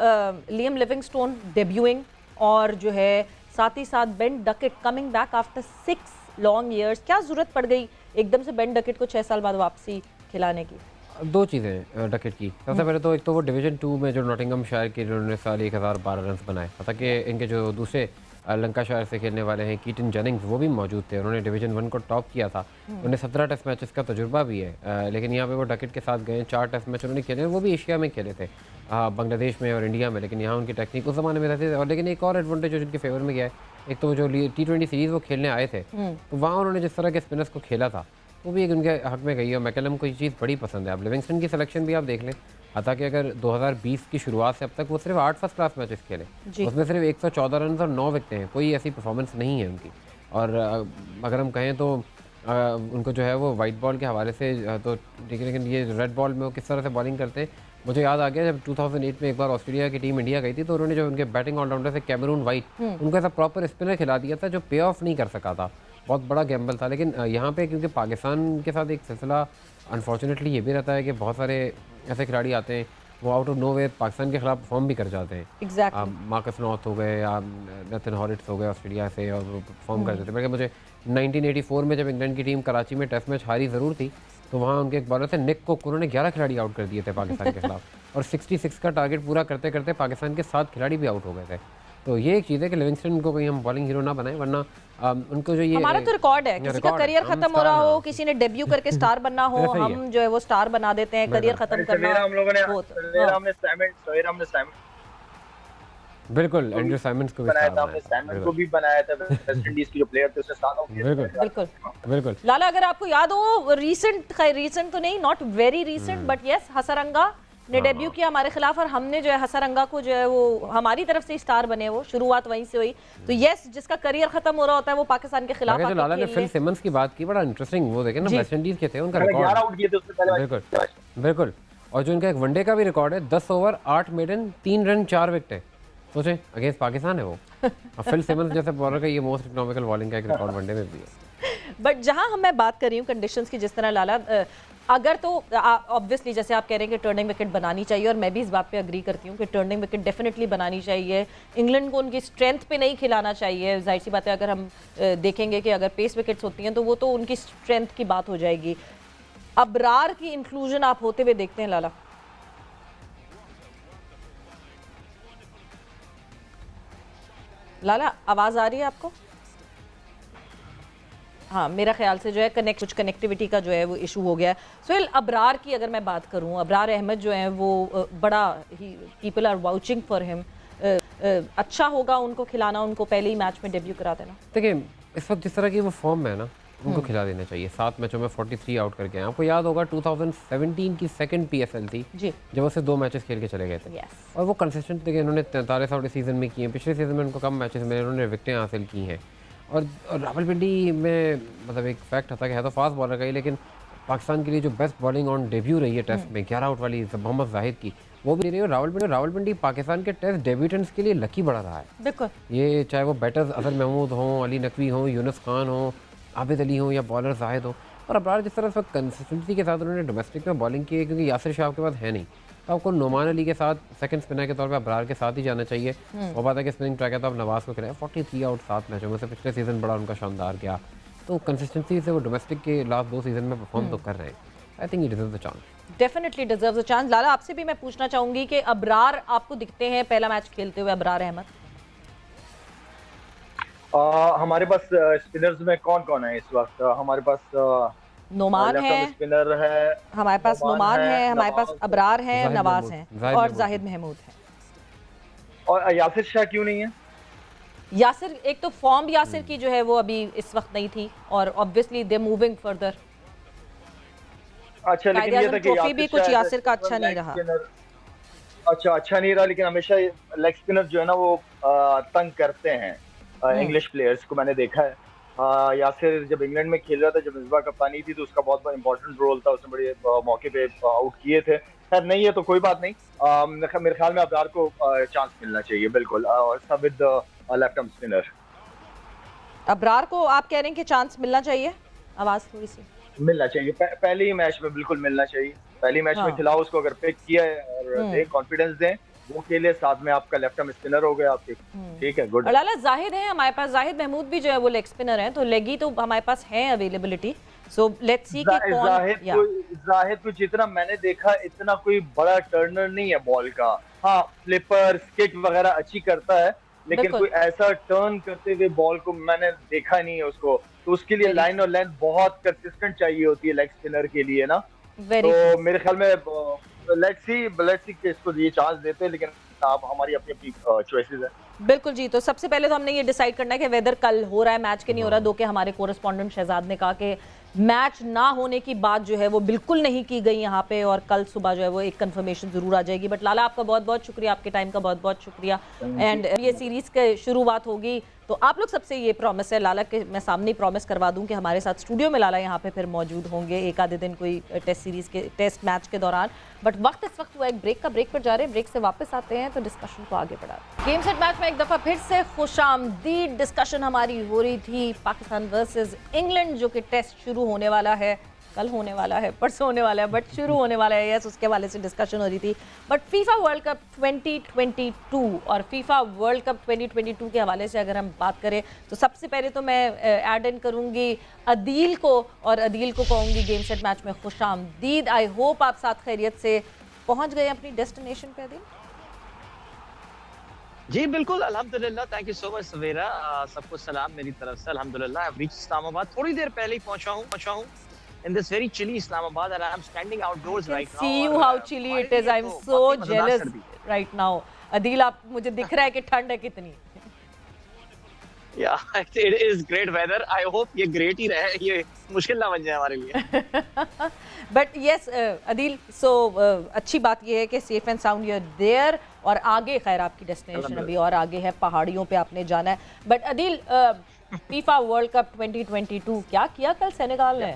Liam Livingstone debuting और जो है साथ ही साथ Ben Duckett coming back after 6 long years, क्या ज़रूरत पड़ गई एकदम से बेन डकेट को 6 साल बाद वापसी खिलाने की? 2 चीज़ें डकेट की। सबसे पहले तो एक तो वो डिवीज़न 2 में जो नॉटिंघम शायर के जिन्होंने साल 1012 रन बनाए, हालांकि इनके जो दूसरे लंकाशायर से खेलने वाले हैं कीटन जेनिंग्स, वो भी मौजूद थे, उन्होंने डिवीज़न 1 को टॉप किया था, उन्हें 17 टेस्ट मैचेस का तजुर्बा भी है, लेकिन यहाँ पे वो डकेट के साथ गए, 4 टेस्ट मैच उन्होंने खेले, वो भी एशिया में खेले थे, बांग्लादेश में और इंडिया में, लेकिन यहाँ उनकी टेक्निक उस ज़माने में रहती थी। और लेकिन एक और एडवांटेज जो जिनके फेवर में गया है, एक तो जो T20 सीरीज़ वो खेलने आए थे, तो वहाँ उन्होंने जिस तरह के स्पिनर्स को खेला था वो भी एक उनके हक में गई है, और मैकलम को ये चीज़ बड़ी पसंद है। अब लिविंगस्टन की सिलेक्शन भी आप देख लें, हालांकि अगर 2020 की शुरुआत से अब तक वो सिर्फ 8 फर्स्ट क्लास मैचेस खेले, उसमें सिर्फ 114 रन और 9 विकेटें हैं, कोई ऐसी परफॉर्मेंस नहीं है उनकी। और अगर हम कहें तो उनको जो है वो वाइट बॉल के हवाले से तो ठीक है, लेकिन ये रेड बॉल में वो किस तरह से बॉलिंग करते हैं, मुझे याद आ गया जब 2008 में एक बार ऑस्ट्रेलिया की टीम इंडिया गई थी, तो उन्होंने जो उनके बैटिंग ऑलराउंडर थे कैमरून वाइट, उनको ऐसा प्रॉपर स्पिनर खिला दिया था जो पे ऑफ नहीं कर सका था, बहुत बड़ा गैम्बल था। लेकिन यहाँ पे क्योंकि पाकिस्तान के साथ एक सिलसिला अनफॉर्चुनेटली ये भी रहता है कि बहुत सारे ऐसे खिलाड़ी आते हैं वो आउट ऑफ नोवेयर पाकिस्तान के खिलाफ परफॉर्म भी कर जाते हैं। Exactly. मार्कस नॉर्थ हो गए या नथन हॉरिट्स हो गए ऑस्ट्रेलिया से, और वो परफॉर्म कर जाते हैं। बल्कि मुझे 1984 में जब इंग्लैंड की टीम कराची में टेस्ट मैच हारी ज़रूर थी, तो वहाँ उनके एक बॉलर थे निक कुक, उन्होंने 11 खिलाड़ी आउट कर दिए थे पाकिस्तान के खिलाफ, और 66 का टारगेट पूरा करते करते पाकिस्तान के 7 खिलाड़ी भी आउट हो गए थे। तो ये एक चीज़ है कि लिविंगस्टन को कहीं हम बॉलिंग हीरो ना बनाएं, वरना उनको जो ये हमारा तो रिकॉर्ड है, किसी का करियर खत्म हो रहा हो, किसी ने डेब्यू करके स्टार बनना हो, हम जो है वो स्टार बना देते हैं, करियर खत्म करना हम लोगों ने हो बिल्कुल एंड्रू साइमंस को भी बनाया था, हमने सैमन को भी बनाया था, वेस्ट इंडीज के जो प्लेयर थे उसने साथ आउट किया। बिल्कुल बिल्कुल। लाला, अगर आपको याद हो, रीसेंट तो नहीं, not very recent, but yes, Hasaranga ने डेब्यू किया हमारे खिलाफ, और हमने जो है हसरंगा को जो है वो हमारी तरफ से स्टार बने, वो शुरुआत वहीं से हुई। तो यस, जिसका करियर खत्म हो रहा होता है वो पाकिस्तान के खिलाफ आगे जो लाला ने फिल सिमंस की बात की, बड़ा इंटरेस्टिंग, वो देखें ना, वेस्ट इंडीज के थे, उनका रिकॉर्ड 11 आउट किए थे उससे पहले। बिल्कुल बिल्कुल। और जो उनका एक वनडे का भी रिकॉर्ड है, 10 ओवर 8 मेडन 3 रन 4 विकेटें, सोचें अगेंस्ट पाकिस्तान है वो। और फिल सिमंस जैसे बॉलर का ये मोस्ट इकोनॉमिकल बॉलिंग का एक रिकॉर्ड वनडे में भी है। बट जहां हम मैं बात कर रही हूँ कंडीशंस की, जिस तरह लाला, अगर तो ऑब्वियसली जैसे आप कह रहे हैं कि टर्निंग विकेट बनानी चाहिए, और मैं भी इस बात पे अग्री करती हूँ कि टर्निंग विकेट डेफिनेटली बनानी चाहिए, इंग्लैंड को उनकी स्ट्रेंथ पे नहीं खिलाना चाहिए। जाहिर सी बात है, अगर हम देखेंगे कि अगर पेस विकेट्स होती हैं तो वो तो उनकी स्ट्रेंथ की बात हो जाएगी। अबरार की इंक्लूजन आप होते हुए देखते हैं लाला? लाला, आवाज़ आ रही है आपको? हाँ, मेरा ख्याल से जो है कुछ कनेक्टिविटी का जो है वो इशू हो गया है। सोहेल, अबरार की अगर मैं बात करूँ, अबरार अहमद जो है वो बड़ा ही people are vouching for him, अच्छा होगा उनको खिलाना, उनको पहले ही मैच में डेब्यू करा देना? देखिए, इस वक्त जिस तरह की वो फॉर्म में है ना, उनको खिला देना चाहिए। 7 मैचों में 43 आउट करके आए। आपको याद होगा 2017 की सेकंड PSL थी जी, जब उससे 2 मैचेस खेल के चले गए थे। और वो कंसिस्टेंट देखिए, इन्होंने 43 आउट सीजन में किए, पिछले सीजन में उनको कम मैचेस में इन्होंने विकेटें हासिल की हैं। और रावलपिंडी में मतलब एक फैक्ट था कि है तो फास्ट बॉलर का ही, लेकिन पाकिस्तान के लिए जो बेस्ट बॉलिंग ऑन डेब्यू रही है टेस्ट में 11 आउट वाली मोहम्मद जाहिद की, वो भी रही है। रावलपिंडी पाकिस्तान के टेस्ट डेब्यूटेंट्स के लिए लकी बड़ा रहा है। बिल्कुल, ये चाहे वो बैटर्स अजहर महमूद हों, अली नकवी हों, यूनुस खान हों, आबिद अली हों, या बॉलर जाहिद हो। और अबरार जिस तरह से कंसिस्टेंसी के साथ उन्होंने डोमेस्टिक में बॉलिंग की है, क्योंकि यासिर शाह आपके पास है नहीं, तो आपको नोमान अली के साथ सेकंड स्पिनर के तौर पे अबरार के साथ ही जाना चाहिए। वो बात है कि स्पिनिंग ट्रैक है तो अब नवाज को खिलाया। 43 आउट 7 मैचों में से, पिछले सीजन बड़ा उनका शानदार गया। तो कंसिस्टेंसी से वो डोमेस्टिक के लास्ट 2 सीजन में परफॉर्म तो कर रहे हैं। I think he deserves the chance. Definitely deserves a chance. Lala, आपसे भी मैं पूछना चाहूंगी कि अबरार आपको दिखते हैं पहला मैच खेलते हुए, अबरार अहमद? हमारे पास स्पिनर्स में कौन कौन है इस वक्त? हमारे पास नोमान है, स्पिनर है, हमारे पास नोमान है, हमारे पास अबरार है, जाहिद नवाज महमूद, हैं जाहिद और महमूद। जाहिद महमूद है। और यासिर शाह क्यों नहीं है? यासिर, एक तो फॉर्म यासिर की जो है वो अभी इस वक्त नहीं थी, और ऑब्वियसली दे मूविंग फर्दर। अच्छा, लेकिन ये था कि ट्रॉफी भी कुछ शाह यासिर का अच्छा नहीं लेग रहा। स्पिनर, अच्छा नहीं रहा, लेकिन हमेशा लेग स्पिनर जो है ना वो तंग करते हैं इंग्लिश प्लेयर्स को, मैंने देखा है। यासिर जब इंग्लैंड में खेल रहा था, जब मिसबा कप्तानी थी, तो उसका बहुत बड़ा इंपॉर्टेंट रोल था, उसने बड़े मौके पे आउट किए थे। खैर नहीं है तो कोई बात नहीं। मेरे ख्याल में अबरार को चांस मिलना चाहिए बिल्कुल, और सब with left arm spinner. Abrar को आप कह रहे हैं कि चांस मिलना चाहिए? आवाज थोड़ी सी मिलना चाहिए, पहले ही मैच में बिल्कुल मिलना चाहिए। पहली मैच हाँ। में खिलाओ उसको, अगर पिक किया है और दे कॉन्फिडेंस दें, वो खेले, साथ में आपका लेफ्ट आर्म स्पिनर हो गया आपके, ठीक है, गुड। और लाला, जाहिद है हमारे पास, जाहिद महमूद भी जो है वो लेग स्पिनर है, तो लेगी तो हमारे पास है अवेलेबिलिटी। सो लेट्स सी कि कौन। जाहिद को जितना मैंने देखा, इतना कोई बड़ा टर्नर नहीं है बॉल का। हाँ, फ्लिपर किक वगैरह अच्छी करता है, लेकिन कोई ऐसा टर्न करते हुए बॉल को मैंने देखा नहीं है उसको। तो उसके लिए लाइन और लेंथ बहुत कंसिस्टेंट चाहिए होती है लेग स्पिनर के लिए ना। तो मेरे ख्याल में लेट्स सी कि इसको ये चांस देते हैं, लेकिन आप हमारी अपनी अपनी चॉइसेस है। बिल्कुल जी। तो सबसे पहले तो हमने ये डिसाइड करना है कि वेदर कल हो रहा है मैच के नहीं हो रहा। दो के हमारे कोरेस्पॉन्डेंट शहजाद ने कहा कि मैच ना होने की बात जो है वो बिल्कुल नहीं की गई यहाँ पे, और कल सुबह जो है वो एक कंफर्मेशन जरूर आ जाएगी। बट लाला, आपका बहुत बहुत शुक्रिया, आपके टाइम का बहुत बहुत शुक्रिया। एंड ये सीरीज के शुरुआत होगी तो आप लोग सबसे ये प्रॉमिस है लाला के मैं सामने ही प्रॉमिस करवा दूं कि हमारे साथ स्टूडियो में लाला यहाँ पे फिर मौजूद होंगे एक आधे दिन कोई टेस्ट सीरीज के टेस्ट मैच के दौरान। बट वक्त इस वक्त हुआ एक ब्रेक का, ब्रेक पर जा रहे हैं, ब्रेक से वापस आते हैं तो डिस्कशन को आगे बढ़ाते हैं। गेम सेट मैच में एक दफ़ा फिर से खुशामदीद डिस्कशन हमारी हो रही थी पाकिस्तान वर्सेस इंग्लैंड, जो कि टेस्ट शुरू होने वाला है, कल होने वाला है, परसों होने वाला है, बट शुरू होने वाला है, यस, उसके वाले से डिस्कशन हो रही थी। बट फीफा वर्ल्ड कप 2022 और फीफा वर्ल्ड कप 2022 के हवाले से अगर हम बात करें तो सबसे पहले तो मैं ऐड इन करूंगी अदील को, और अदील को कहूंगी गेम सेट मैच में खुशामदीद। आई होप आप साथ खैरियत से पहुंच गए अपनी डेस्टिनेशन पे। अदील जी बिल्कुल, अल्हम्दुलिल्लाह, थैंक यू सो मच सवेरा, सबको सलाम मेरी तरफ से। अल्हम्दुलिल्लाह, आई हैव रीच्ड इस्लामाबाद, थोड़ी देर पहले ही पहुंचा हूं in this very chilly Islamabad, and I am standing outdoors right now. See you how chilly it is. I'm so jealous right now. Adil, आप मुझे दिख रहा है कि ठंड है कितनी। Yeah, it is great weather. I hope ये great ही रहे, ये मुश्किल ना बन जाए हमारे लिए। But yes, Adil, so अच्छी बात ये है कि safe and sound you're there, और आगे खैर आपकी डेस्टिनेशन अभी और आगे है, पहाड़ियों पे आपने जाना है। But Adil, FIFA world cup 2022 क्या किया कल सेनेगाल ने?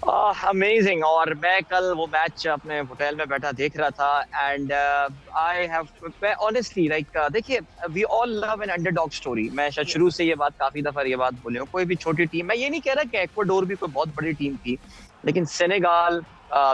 अमेजिंग। और मैं कल वो मैच अपने होटल में बैठा देख रहा था, and I have honestly like, देखिए, we all love an underdog story. मैं शायद शुरू से ये बात काफी दफा ये बात बोले हूँ, कोई भी छोटी टीम, मैं ये नहीं कह रहा कि एक्वाडोर भी कोई बहुत बड़ी टीम थी, लेकिन सेनेगाल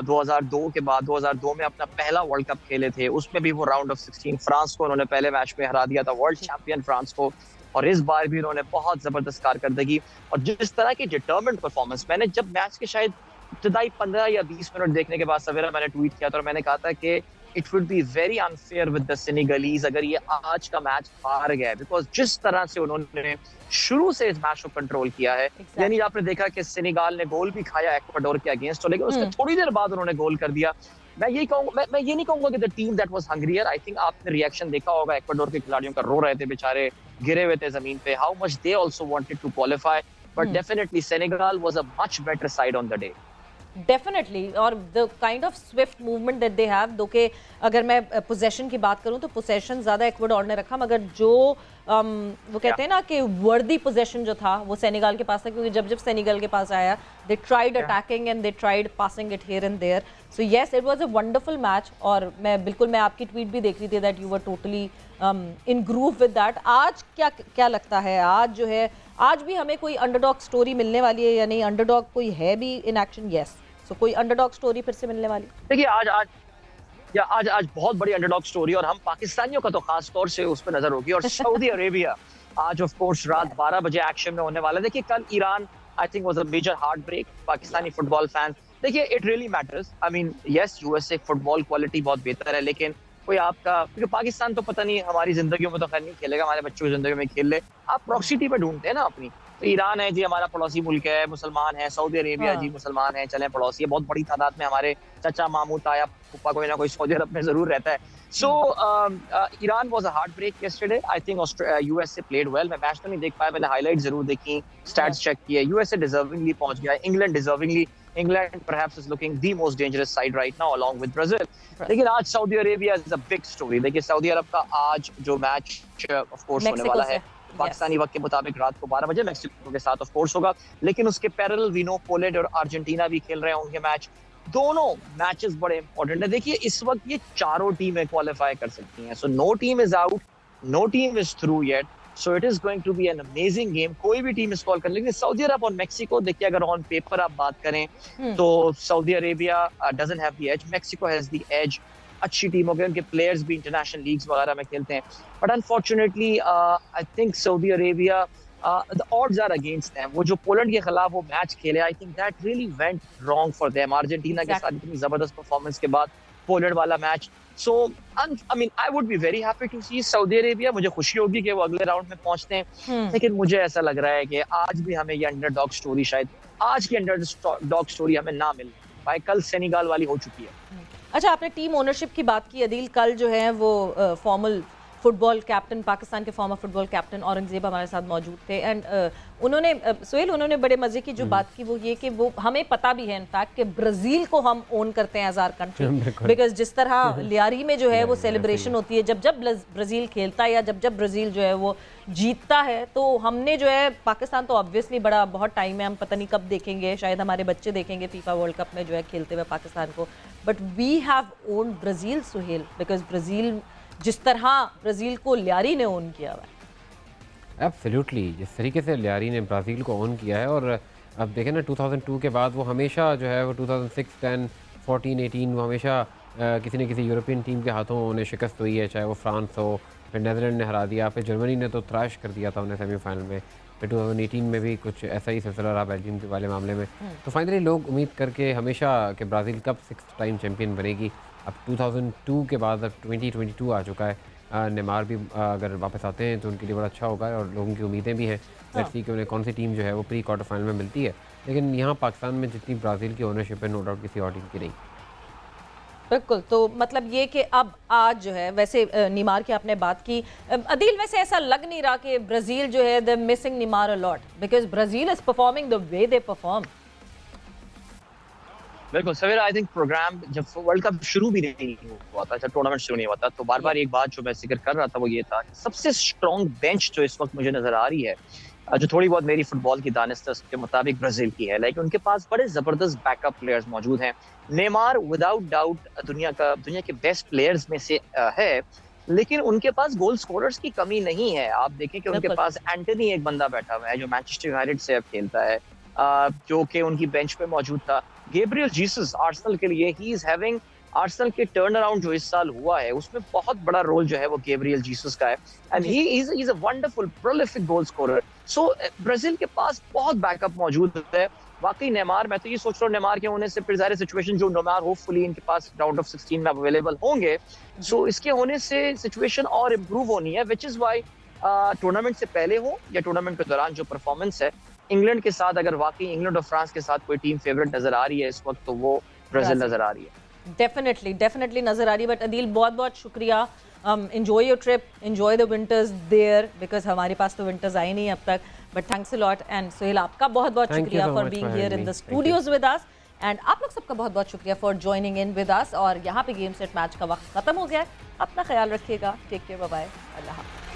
2002 के बाद 2002 में अपना पहला वर्ल्ड कप खेले थे, उसमें भी वो राउंड ऑफ 16 फ्रांस को उन्होंने पहले मैच में हरा दिया था, वर्ल्ड चैंपियन फ्रांस को। और इस बार भी उन्होंने बहुत जबरदस्त कारकर्दगी और जिस तरह की डिटर्मिन्ड परफॉर्मेंस, मैंने जब मैच के शायद इब्तदाई 15 या 20 मिनट देखने के बाद सवेरा मैंने ट्वीट किया था और मैंने कहा था कि it would be very unfair with the Senegalese अगर ये आज का मैच हार गए, बिकॉज जिस तरह से उन्होंने शुरू से इस मैच को कंट्रोल किया है। यानी आपने देखा कि सेनेगाल ने गोल भी खाया एक्वाडोर के अगेंस्ट, लेकिन उसके थोड़ी देर बाद उन्होंने गोल कर दिया। मैं ये नहीं कहूंगा कि the team that was हंग्रियर। I think आपने रिएक्शन देखा होगा, एक्वाडोर के खिलाड़ियों का, रो रहे थे बेचारे, गिरे हुए थे जमीन पे, how much they also wanted to qualify, but definitely Senegal was a much better side on the day. Definitely, और the kind of swift movement that they have, though के अगर मैं पोजेशन की बात करूं तो पोजेशन ज़्यादा एक्वाडोर ने रखा, मगर जो वो कहते हैं ना कि वर्दी पोजेशन जो था वो सेनेगाल के पास था, क्योंकि जब जब सेनेगाल के पास आया they tried attacking and they tried passing it here and there. So yes, it was a wonderful match, और मैं आपकी ट्वीट भी देख रही थी that you were totally in groove with that. आज क्या लगता है, आज जो है, आज भी हमें कोई अंडरडॉग स्टोरी मिलने वाली है या नहीं? अंडरडॉग कोई है भी इन एक्शन? यस, सो कोई अंडरडॉग स्टोरी फिर से मिलने वाली? देखिए, आज बहुत बड़ी अंडरडॉग स्टोरी, और हम पाकिस्तानियों का तो खास तौर से उस पर नजर होगी। और सऊदी अरेबिया आज ऑफ कोर्स रात 12 बजे एक्शन में होने वाला है। देखिए, कल Iran I think was a major heart break Pakistani football fans. देखिए it really matters, I mean yes USA football quality बहुत बेहतर है, लेकिन कोई आपका, क्योंकि पाकिस्तान तो पता नहीं हमारी जिंदगियों में तो खैर नहीं खेलेगा, हमारे बच्चों की जिंदगी में खेल ले। आप प्रॉक्सी टीम में ढूंढते हैं ना अपनी, तो ईरान है जी हमारा पड़ोसी मुल्क है, मुसलमान है, सऊदी अरेबिया हाँ। जी मुसलमान है, चले पड़ोसी है, बहुत बड़ी तादाद में हमारे चाचा मामू ताया फूफा कोई ना कोई सऊदी अरब में जरूर रहता है। So Iran was a heart break yesterday. I think USA played well. मैं मैच तो नहीं देख पाया, मैंने हाईलाइट जरूर देखी, स्टैट्स चेक किए। यूएसए डिजर्विंगली पहुंच गया, England deservingly, England perhaps is looking the most dangerous side right now along with Brazil. लेकिन आज Saudi Arabia is a big story। देखिए सऊदी अरब का आज जो मैच ऑफ कोर्स होने मेक्सिको वाला से, है पाकिस्तानी वक्त के मुताबिक रात को 12 बजे मेक्सिको के साथ ऑफ कोर्स होगा, लेकिन उसके पैरेलल वी नो पोलैंड और अर्जेंटीना भी खेल रहे हैं उनके मैच। दोनों मैचेस बड़े इंपॉर्टेंट है। देखिए इस वक्त ये चारों टीमें क्वालिफाई कर सकती हैं, so no team is out, no team is through yet, so it is going to be an amazing game. कोई भी टीम स्कोर कर, लेकिन सऊदी अरब और मेक्सिको देखिए अगर ऑन पेपर आप बात करें तो Saudi Arabia doesn't have the edge, Mexico has the edge. अच्छी टीम हो गई, उनके प्लेयर्स भी इंटरनेशनल लीग्स वगैरह में खेलते हैं, but unfortunately I think Saudi Arabia the odds are against them. वो जो पोलैंड के खिलाफ वो मैच खेले, I think that really went wrong for them. Argentina के साथ इतनी जबरदस्त परफॉर्मेंस के बाद पोलैंड वाला match, so I mean I would be very happy to see Saudi Arabia. मुझे खुशी होगी कि वो अगले राउंड में पहुंचते हैं, लेकिन मुझे ऐसा लग रहा है कि आज भी हमें ये अंडरडॉग स्टोरी, शायद आज की अंडरडॉग स्टोरी हमें ना मिल पाए, कल सेनेगल वाली हो चुकी है। अच्छा, आपने टीम ओनरशिप की बात की अदील, कल जो है वो फॉर्मल फुटबॉल कैप्टन, पाकिस्तान के फॉर्मर फुटबॉल कैप्टन औरंगजेब हमारे साथ मौजूद थे एंड उन्होंने सुहेल उन्होंने बड़े मजे की जो बात की वो ये कि वो हमें पता भी है इनफैक्ट कि ब्राज़ील को हम ओन करते हैं एज आर कंट्री, बिकॉज जिस तरह लियारी में जो है वो सेलिब्रेशन होती है जब जब ब्राज़ील खेलता है या जब जब ब्राज़ील जो है वो जीतता है, तो हमने जो है पाकिस्तान तो ऑब्वियसली बड़ा बहुत टाइम है, हम पता नहीं कब देखेंगे, शायद हमारे बच्चे देखेंगे फीफा वर्ल्ड कप में जो है खेलते हुए पाकिस्तान को, but we have won Brazil Suhail, because Brazil जिस तरह ब्राज़ील को लियारी ने ओन किया हुआ है। एब्सोल्युटली, जिस तरीके से लियारी ने ब्राज़ील को ओन किया है, और अब देखें ना 2002 के बाद वो हमेशा जो है वो 2006, 10, 14, 18 वो हमेशा किसी न किसी यूरोपियन टीम के हाथों उन्हें शिकस्त हुई है, चाहे वो फ्रांस हो, फिर नीदरलैंड ने हरा दिया, फिर जर्मनी ने तो त्रैश कर दिया था उन्हें सेमीफाइनल में, फिर 2018 में भी कुछ ऐसा ही सिलसिला रहा बेल्जियम के वाले मामले में। तो फाइनली लोग उम्मीद करके हमेशा कि ब्राज़ील कब 6th टाइम चैम्पियन बनेगी। अब 2002 के बाद अब 2022 आ चुका है, नेमार भी अगर वापस आते हैं तो उनके लिए बड़ा अच्छा होगा, और लोगों की उम्मीदें भी हैं लेट्स सी कि उन्हें कौन सी टीम जो है वो प्री क्वार्टर फाइनल में मिलती है। लेकिन यहाँ पाकिस्तान में जितनी ब्राज़ील की ओनरशिप है नो डाउट किसी और टीम की नहीं। बिल्कुल, तो मतलब ये कि अब आज जो है वैसे नीमार की आपने बात की अदील, वैसे ऐसा लग नहीं रहा कि ब्राज़ील जो है the missing Neymar a lot because Brazil is performing the way they perform. बिल्कुल सवेरा, आई थिंक प्रोग्राम जब वर्ल्ड कप शुरू भी नहीं हुआ था, जब टूर्नामेंट शुरू नहीं हुआ था, तो बार बार एक बात जो मैं जिक्र कर रहा था वो ये था, सबसे स्ट्रॉन्ग बेंच जो इस वक्त मुझे नजर आ रही है, जो थोड़ी बहुत मेरी फुटबॉल की दानिश के मुताबिक ब्राजील की है, लेकिन उनके पास बड़े जबरदस्त बैकअप प्लेयर्स मौजूद हैं। नेमार विदाउट डाउट दुनिया के बेस्ट प्लेयर्स में से है, लेकिन उनके पास गोल स्कोरर्स की कमी नहीं है। आप देखें कि उनके पास एंटनी एक बंदा बैठा हुआ है जो मैनचेस्टर यूनाइटेड से अब खेलता है, जो कि उनकी बेंच पे मौजूद था। गैब्रियल जीसस आर्सेनल के लिए ही इज हैविंग, आर्सेनल के टर्न अराउंड जो इस साल हुआ है उसमें बहुत बड़ा रोल जो है वो गैब्रियल जीसस का है, and he is a wonderful prolific goal scorer. So Brazil के पास बहुत बैकअप मौजूद है। वाकई नेमार, मैं तो ये सोच रहा हूँ नेमार के होने से फिर ज़ाहिर सिचुएशन जो नेमार होपफुली इनके पास राउंड ऑफ 16 में अवेलेबल होंगे, सो इसके होने से सिचुएशन और इम्प्रूव होनी है, विच इज़ वाई टूर्नामेंट से पहले हो या टूर्नामेंट के दौरान जो परफॉर्मेंस है इंग्लैंड के साथ, अगर वाकई इंग्लैंड और फ्रांस के साथ कोई टीम फेवरेट नजर आ रही है इस वक्त, तो वो ब्राजील नजर आ रही है। डेफिनेटली नजर आ रही है। बट अदील बहुत बहुत शुक्रिया, enjoy your trip, enjoy the winters there, because हमारे पास तो विंटर्स आए नहीं अब तक, but thanks a lot. And Suhail आपका बहुत बहुत शुक्रिया for being here in the studios with us, and आप लोग सबका बहुत बहुत शुक्रिया for joining in with us. और यहाँ पे गेम सेट मैच का वक्त खत्म हो गया है, अपना ख्याल रखिएगा, टेक केयर, बाय बाय, अल्लाह हाफ़िज़।